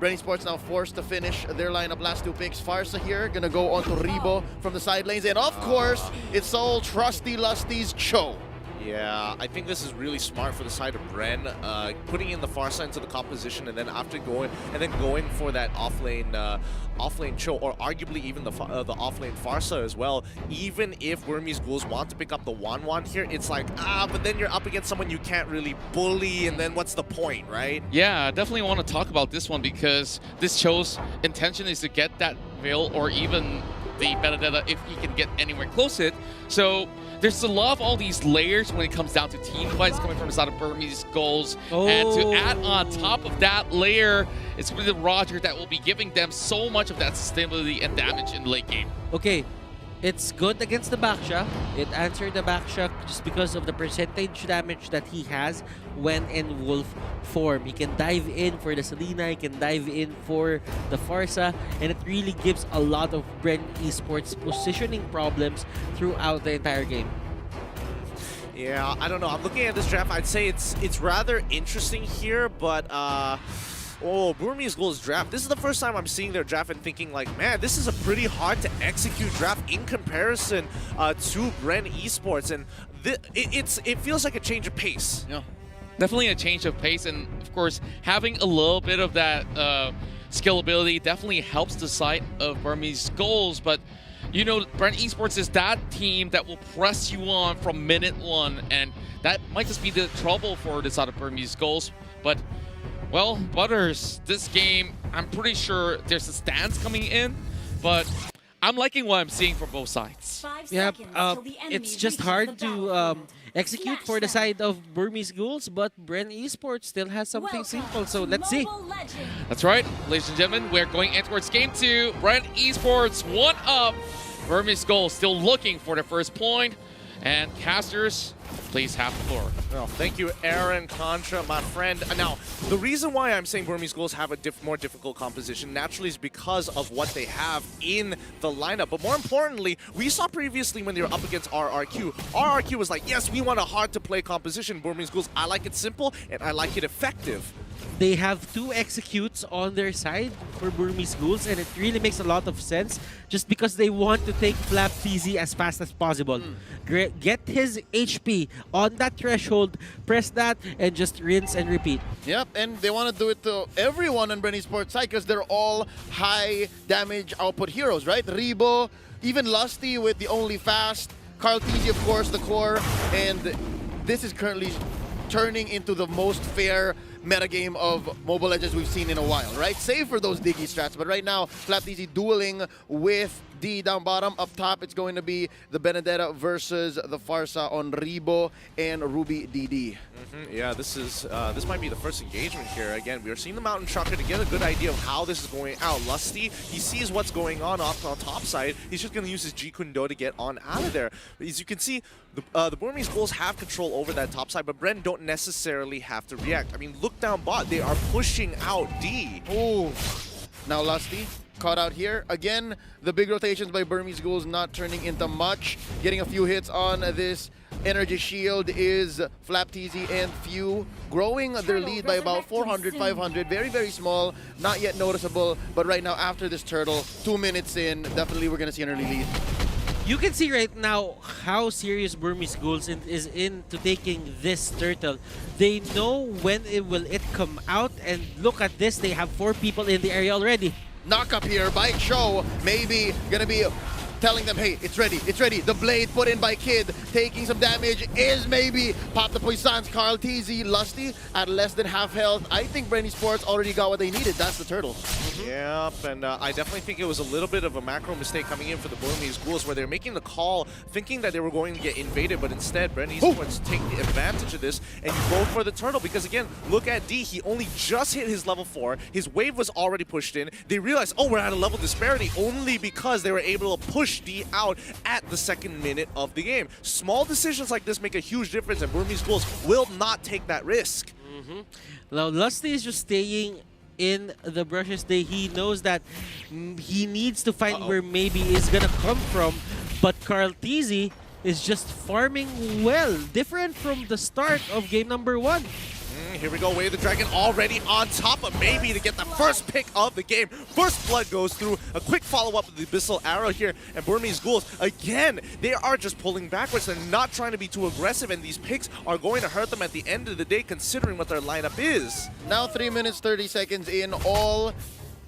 BREN ESPORTS now forced to finish their lineup. Last 2 picks. Farsa here, gonna go on to Rebo from the side lanes. And of course, it's all Trusty Lusty's Cho. Yeah, I think this is really smart for the side of BREN, putting in the Farsa into the composition, and then going for that offlane Cho, or arguably even the offlane Farsa as well. Even if Burmese Ghouls want to pick up the Wan here, it's like, but then you're up against someone you can't really bully, and then what's the point, right? Yeah, I definitely want to talk about this one because this Cho's intention is to get that Veil or even the Benedetta if he can get anywhere close to it. So there's a lot of all these layers when it comes down to team fights coming from the side of Burmese Ghouls. And to add on top of that layer, it's really Roger that will be giving them so much of that sustainability and damage in the late game. Okay, it's good against the backshot. It answered the backshot just because of the percentage damage that he has when in Wolf form. He can dive in for the Selena, he can dive in for the Farsa, and it really gives a lot of BREN Esports positioning problems throughout the entire game. Yeah, I don't know. I'm looking at this draft. I'd say it's rather interesting here, but oh, Burmese Ghouls draft. This is the first time I'm seeing their draft and thinking like, man, this is a pretty hard to execute draft in comparison to BREN Esports, and it feels like a change of pace. Yeah, definitely a change of pace, and of course, having a little bit of that scalability definitely helps the side of Burmese Ghouls. But you know, BREN Esports is that team that will press you on from minute 1, and that might just be the trouble for the side of Burmese Ghouls. But well, Butters, this game, I'm pretty sure there's a stance coming in, but I'm liking what I'm seeing from both sides. Yeah, it's just hard to execute for the side of Burmese Ghouls, but BREN Esports still has something simple, so let's see. That's right, ladies and gentlemen, we're going in towards game 2. BREN Esports 1-up. Burmese Ghouls still looking for their first point, and casters, please have the floor. Well, thank you, Aaron Contra, my friend. Now, the reason why I'm saying Burmese Ghouls have a more difficult composition naturally is because of what they have in the lineup. But more importantly, we saw previously when they were up against RRQ. RRQ was like, yes, we want a hard-to-play composition. Burmese Ghouls, I like it simple, and I like it effective. They have 2 executes on their side for Burmese Ghouls, and it really makes a lot of sense just because they want to take Flap TZ as fast as possible. Get his HP on that threshold, press that, and just rinse and repeat. Yep, and they want to do it to everyone on BREN ESPORTS side because they're all high damage output heroes, right? Rebo, even Lusty with the only fast, Carl TZ, of course, the core, and this is currently turning into the most fair metagame of Mobile Legends we've seen in a while, right? Save for those Diggy strats, but right now, Flap TZ dueling with D down bottom. Up top, it's going to be the Benedetta versus the Farsa on Rebo and Ruby DD. Yeah, this might be the first engagement here. Again, we are seeing the Mountain Shocker to get a good idea of how this is going out. Lusty, he sees what's going on off on top side. He's just going to use his G Kundo to get on out of there. As you can see, the Burmese Ghouls have control over that top side, but BREN don't necessarily have to react. I mean, look down bot. They are pushing out D. Oh, now Lusty caught out here. Again, the big rotations by Burmese Ghouls not turning into much. Getting a few hits on this energy shield is Flap TZ and Few, growing their lead by about 400, 500. Very, very small, not yet noticeable. But right now, after this turtle, 2 minutes in, definitely we're going to see an early lead. You can see right now how serious Burmese Ghouls is into taking this turtle. They know when will it come out, and look at this, they have 4 people in the area already. Knock up here by Cho, maybe gonna be telling them, hey, it's ready, it's ready. The blade put in by Kid, taking some damage, is maybe pop the Poissons. Carl TZ, Lusty at less than half health. I think BREN ESPORTS already got what they needed. That's the turtle. Yep, and I definitely think it was a little bit of a macro mistake coming in for the Burmese Ghouls, where they're making the call thinking that they were going to get invaded, but instead BREN ESPORTS take the advantage of this, and you go for the turtle, because again, look at D, he only just hit his level 4, his wave was already pushed in. They realized, oh, we're at a level disparity, only because they were able to push D out at the 2nd minute of the game. Small decisions like this make a huge difference, and Burmese Ghouls will not take that risk. Now, Lusty is just staying in the brushes. He knows that he needs to find where maybe is gonna come from, but Carl TZ is just farming well, different from the start of game number 1. here we go. Way of the Dragon already on top of maybe to get the first pick of the game. First blood goes through. A quick follow-up with the Abyssal Arrow here. And Burmese Ghouls, again, they are just pulling backwards. They're not trying to be too aggressive. And these picks are going to hurt them at the end of the day, considering what their lineup is. Now 3 minutes, 30 seconds in. All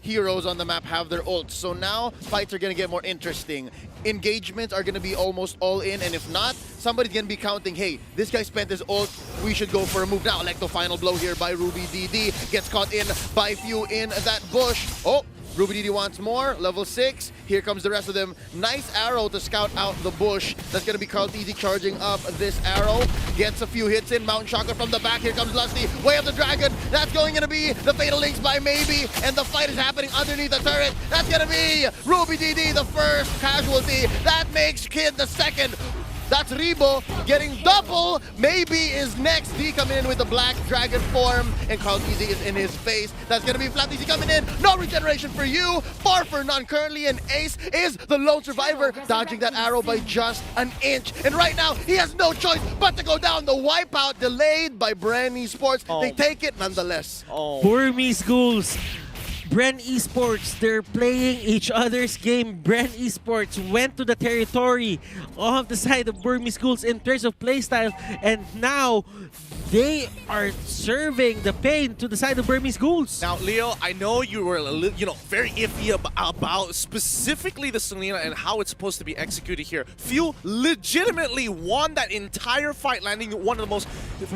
heroes on the map have their ults. So now fights are going to get more interesting. Engagements are going to be almost all in, and if not, somebody's going to be counting, hey, this guy spent his ult, we should go for a move now. Electo final blow here by Ruby DD. Gets caught in by Few in that bush. Oh, Ruby DD wants more. Level 6. Here comes the rest of them. Nice arrow to scout out the bush. That's going to be Carlteasy charging up this arrow. Gets a few hits in. Mountain Shocker from the back. Here comes Lusty. Way of the Dragon. That's going to be the Fatal Links by Maybe. And the fight is happening underneath the turret. That's going to be Ruby DD, the first casualty. That makes Kid the second. That's Rebo getting double. Maybe is next. D coming in with the Black Dragon form. And Carlteasy is in his face. That's going to be Flateasy coming in. No regeneration for you. 4 for none currently. And Ace is the lone survivor, dodging that arrow by just an inch. And right now, he has no choice but to go down. The wipeout delayed by BREN ESPORTS. Oh. They take it nonetheless. Oh. Burmese Ghouls, BREN Esports, they're playing each other's game. BREN Esports went to the territory of the side of Burmese Ghouls in terms of playstyle, and now they are serving the pain to the side of Burmese Ghouls. Now, Leo, I know you were, very iffy about specifically the Selena and how it's supposed to be executed here. Few legitimately won that entire fight, landing one of the most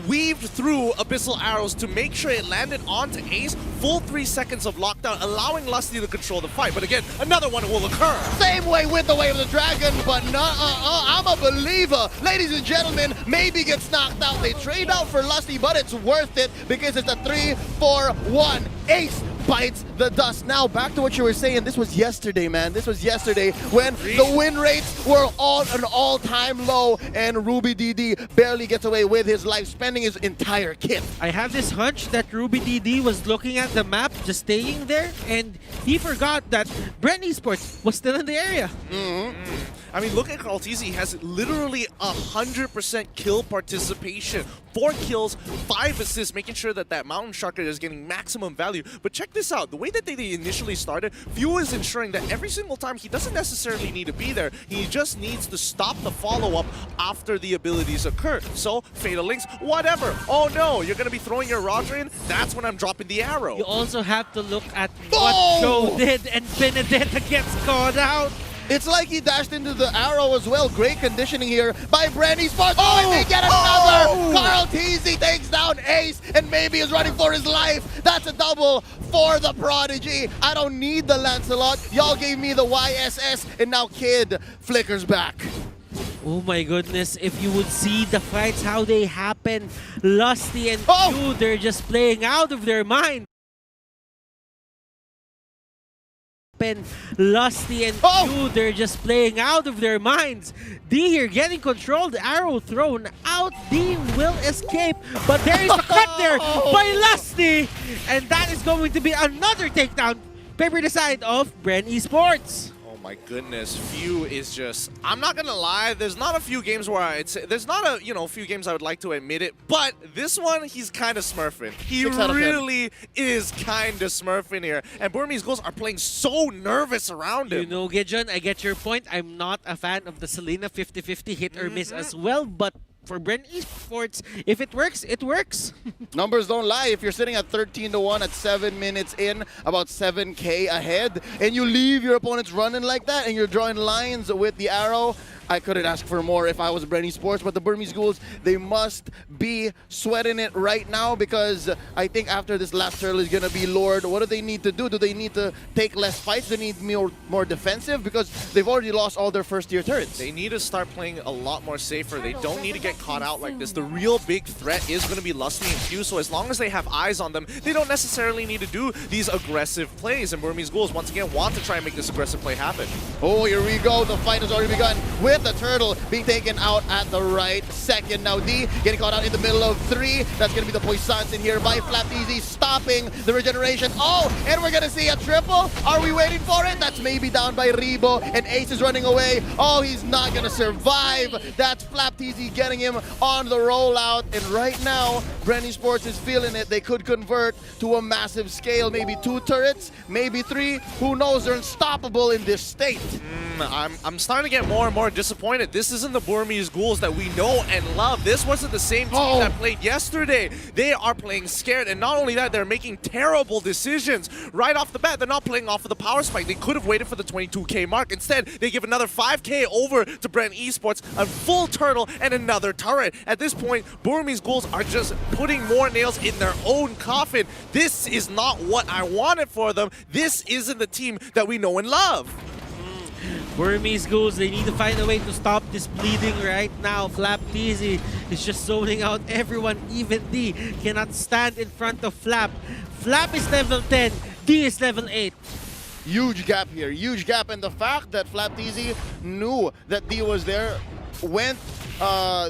weaved through Abyssal Arrows to make sure it landed onto Ace. Full 3 seconds of lockdown, allowing Lusty to control the fight. But again, another one will occur. Same way with the Way of the Dragon, but I'm a believer. Ladies and gentlemen, Maybe gets knocked out. They trade out for Lusty, but it's worth it because it's a 3-4-1. Ace bites the dust. Now, back to what you were saying. This was yesterday, man. This was yesterday when the win rates were on an all-time low, and Ruby DD barely gets away with his life, spending his entire kit. I have this hunch that Ruby DD was looking at the map, just staying there, and he forgot that BREN Esports was still in the area. I mean, look at Carlteasy. He has literally 100% kill participation. 4 kills, 5 assists, making sure that that Mountain Shocker is getting maximum value. But check this out. The way that they initially started, Few is ensuring that every single time he doesn't necessarily need to be there. He just needs to stop the follow-up after the abilities occur. So, Fatal Links, whatever. Oh no, you're going to be throwing your Roger in? That's when I'm dropping the arrow. You also have to look at what Joe did, and Benedetta gets caught out. It's like he dashed into the arrow as well. Great conditioning here by BREN Esports. Oh, and they get another! Carlteasy takes down Ace, and Maybe is running for his life. That's a double for the Prodigy. I don't need the Lancelot. Y'all gave me the YSS, and now Kid flickers back. Oh my goodness, if you would see the fights, how they happen. Lusty and Few, they're just playing out of their mind. Lusty and Few, they're just playing out of their minds. D here getting controlled, arrow thrown out. D will escape, but there is a cut there by Lusty, and that is going to be another takedown. Paper the side of BREN Esports. Oh my goodness, Few is just, I'm not gonna lie, there's not a few games where there's not a, few games I would like to admit it, but this one, he's kind of smurfing. He really is kind of smurfing here. And Burmese Ghouls are playing so nervous around him. You know, Gideon, I get your point. I'm not a fan of the Selena 50-50 hit or miss as well, but for BREN Esports, if it works, it works. Numbers don't lie. If you're sitting at 13-1 at 7 minutes in, about 7K ahead, and you leave your opponents running like that, and you're drawing lines with the arrow, I couldn't ask for more if I was BREN Esports, but the Burmese Ghouls, they must be sweating it right now because I think after this last turtle is going to be Lord. What do they need to do? Do they need to take less fights? Do they need more defensive? Because they've already lost all their first-tier turrets. They need to start playing a lot more safer. They don't need to get caught out like this. The real big threat is going to be Lusty and Few, so as long as they have eyes on them, they don't necessarily need to do these aggressive plays. And Burmese Ghouls, once again, want to try and make this aggressive play happen. Oh, here we go. The fight has already begun with with the turtle being taken out at the right second. Now D getting caught out in the middle of 3. That's going to be the Poissons in here by Flapteasy, stopping the regeneration. Oh, and we're going to see a triple. Are we waiting for it? That's maybe down by Rebo, and Ace is running away. Oh, he's not going to survive. That's Flapteasy getting him on the rollout. And right now, BREN Esports is feeling it. They could convert to a massive scale. Maybe 2 turrets, maybe 3. Who knows? They're unstoppable in this state. I'm starting to get more and more disappointed. This isn't the Burmese Ghouls that we know and love. This wasn't the same team that played yesterday. They are playing scared, and not only that, they're making terrible decisions. Right off the bat, they're not playing off of the power spike. They could have waited for the 22K mark. Instead, they give another 5K over to BREN Esports, a full turtle, and another turret. At this point, Burmese Ghouls are just putting more nails in their own coffin. This is not what I wanted for them. This isn't the team that we know and love. Burmese Ghouls, they need to find a way to stop this bleeding right now. Flapteasy is just zoning out everyone. Even D cannot stand in front of Flap. Flap is level 10, D is level 8. Huge gap here, huge gap. And the fact that Flapteasy knew that D was there went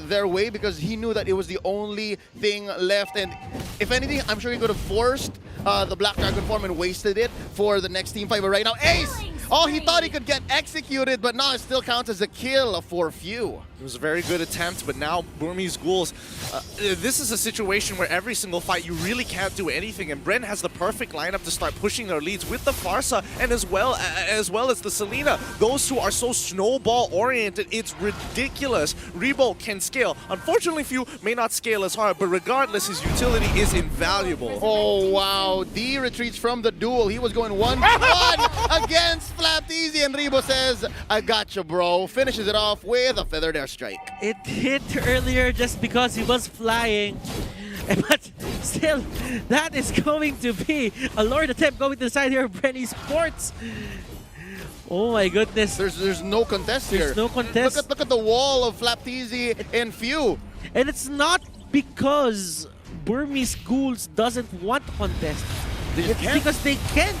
their way because he knew that it was the only thing left. And if anything, I'm sure he could have forced the Black Dragon form and wasted it for the next team fight. But right now, Ace! Oh, he thought he could get executed, but now it still counts as a kill for few. It was a very good attempt, but now Burmese Ghouls, this is a situation where every single fight you really can't do anything, and BREN has the perfect lineup to start pushing their leads with the Farsa and as well as the Selena. Those two are so snowball-oriented, it's ridiculous. Rebo can scale. Unfortunately, few may not scale as hard, but regardless, his utility is invaluable. Oh, wow. D retreats from the duel. He was going 1-1 against Flapteasy, and Rebo says, I gotcha, bro. Finishes it off with a feathered airstrike. It hit earlier just because he was flying. But still, that is going to be a Lord attempt going to the side here of BREN Esports. Oh my goodness. There's no contest here. There's no contest. Look at the wall of Flapteasy and Few. And it's not because Burmese Ghouls doesn't want to contest. It's because they can't.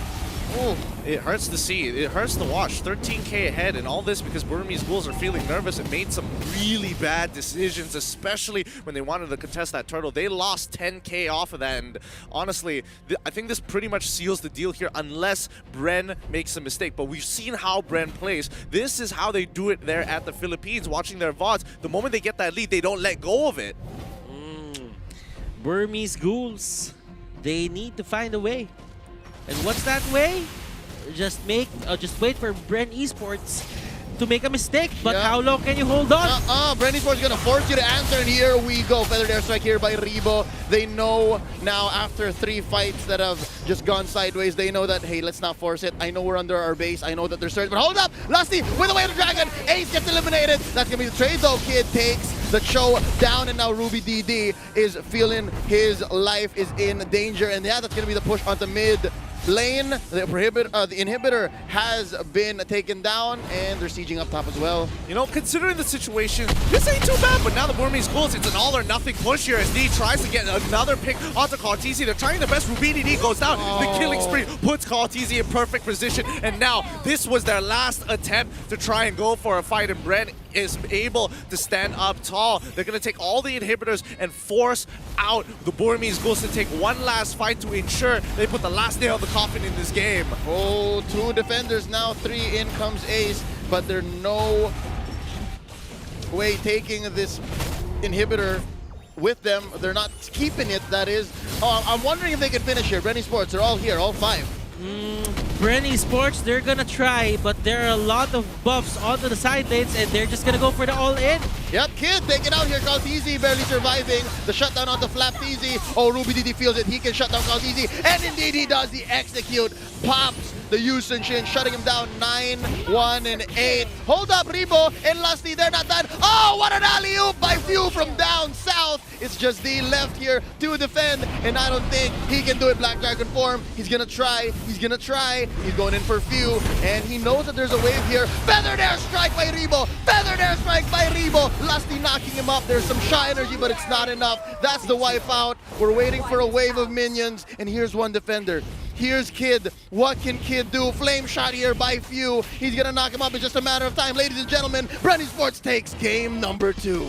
Oh, it hurts to see. It hurts to watch. 13K ahead, and all this because Burmese Ghouls are feeling nervous and made some really bad decisions, especially when they wanted to contest that turtle. They lost 10K off of that, and honestly, I think this pretty much seals the deal here unless BREN makes a mistake. But we've seen how BREN plays. This is how they do it there at the Philippines, watching their VODs. The moment they get that lead, they don't let go of it. Burmese Ghouls, they need to find a way. And what's that way? Just wait for BREN Esports to make a mistake. But how long can you hold on? BREN Esports is going to force you to answer, and here we go. Feathered airstrike here by Rebo. They know now after 3 fights that have just gone sideways, they know that, hey, let's not force it. I know we're under our base. I know that they're certain. But hold up! Lusty with the way of the dragon. Ace gets eliminated. That's going to be the trade, though. Kid takes the show down, and now Ruby DD is feeling his life is in danger. And yeah, that's going to be the push onto mid lane. The inhibitor has been taken down, and they're sieging up top as well. You know, considering the situation, this ain't too bad, but now the Burmese Ghouls, it's an all or nothing push here as D tries to get another pick onto Carteezy. They're trying their best. Ruby DD goes down. The killing spree puts Carteezy in perfect position, and now this was their last attempt to try and go for a fight, and BREN is able to stand up tall. They're going to take all the inhibitors and force out the Burmese Ghouls to take one last fight to ensure they put the last nail in the coffin in this game. Oh, 2 defenders now, 3 in comes Ace, but there's no way taking this inhibitor with them. They're not keeping it, that is. Oh, I'm wondering if they can finish here. BREN Esports, they're all here, all 5. BREN Esports, they're gonna try, but there are a lot of buffs onto the side lanes, and they're just gonna go for the all-in. Yep, Kid taken out here. Carteezy barely surviving. The shutdown onto Flapteasy. Oh, Ruby DD feels it. He can shut down Carteezy, and indeed he does. The execute pops the Yusun Shin, shutting him down 9, 1, and 8. Hold up, Rebo and Lusty, they're not done. Oh, what an alley-oop by Few from down south. It's just D left here to defend, and I don't think he can do it. Black Dragon form. He's gonna try. He's gonna try. He's going in for Few, and he knows that there's a wave here. Feathered airstrike by Rebo. Feathered airstrike by Rebo. Lusty knocking him up. There's some shy energy, but it's not enough. That's the wipe out. We're waiting for a wave of minions, and here's one defender. Here's Kid. What can Kid do? Flame shot here by Few. He's gonna knock him up in just a matter of time. Ladies and gentlemen, BREN Esports takes game number 2.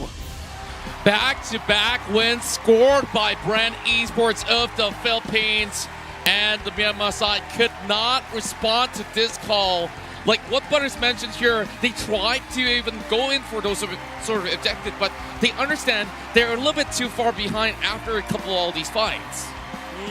Back-to-back wins scored by BREN Esports of the Philippines. And the Myanmar side could not respond to this call. Like what Butters mentioned here, they tried to even go in for those sort of objectives, but they understand they're a little bit too far behind after a couple of all these fights.